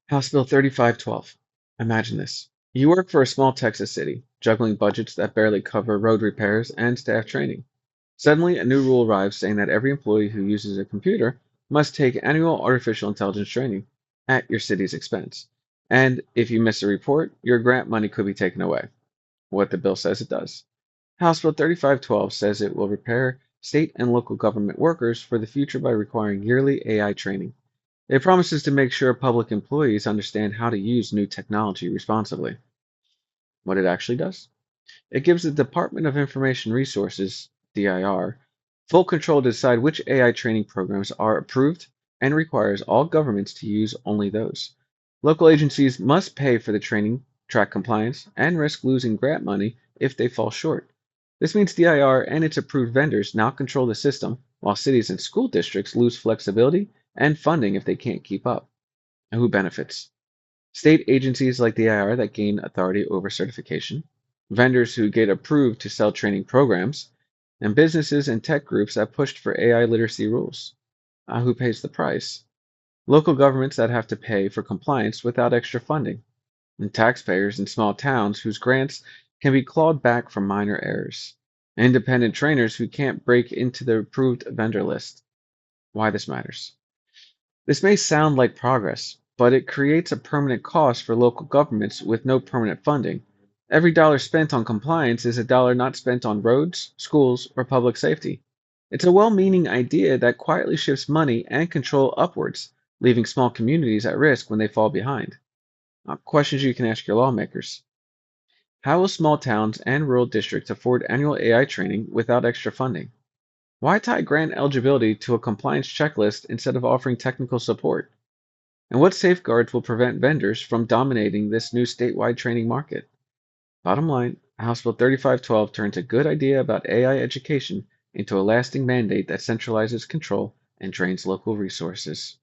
House Bill 3512. Imagine this. You work for a small Texas city, juggling budgets that barely cover road repairs and staff training. Suddenly, a new rule arrives saying that every employee who uses a computer must take annual artificial intelligence training at your city's expense. And if you miss a report, your grant money could be taken away. What the bill says it does. House Bill 3512 says it will prepare state and local government workers for the future by requiring yearly AI training. It promises to make sure public employees understand how to use new technology responsibly. What it actually does? It gives the Department of Information Resources, DIR, full control to decide which AI training programs are approved and requires all governments to use only those. Local agencies must pay for the training, track compliance, and risk losing grant money if they fall short. This means DIR and its approved vendors now control the system, while cities and school districts lose flexibility and funding if they can't keep up. And who benefits? State agencies like the IR that gain authority over certification, vendors who get approved to sell training programs, and businesses and tech groups that pushed for AI literacy rules. Who pays the price? Local governments that have to pay for compliance without extra funding, and taxpayers in small towns whose grants can be clawed back for minor errors, independent trainers who can't break into the approved vendor list. Why this matters. This may sound like progress, but it creates a permanent cost for local governments with no permanent funding. Every dollar spent on compliance is a dollar not spent on roads, schools, or public safety. It's a well meaning idea that quietly shifts money and control upwards, leaving small communities at risk when they fall behind. Questions you can ask your lawmakers. How will small towns and rural districts afford annual AI training without extra funding? Why tie grant eligibility to a compliance checklist instead of offering technical support? And what safeguards will prevent vendors from dominating this new statewide training market? Bottom line, House Bill 3512 turns a good idea about AI education into a lasting mandate that centralizes control and drains local resources.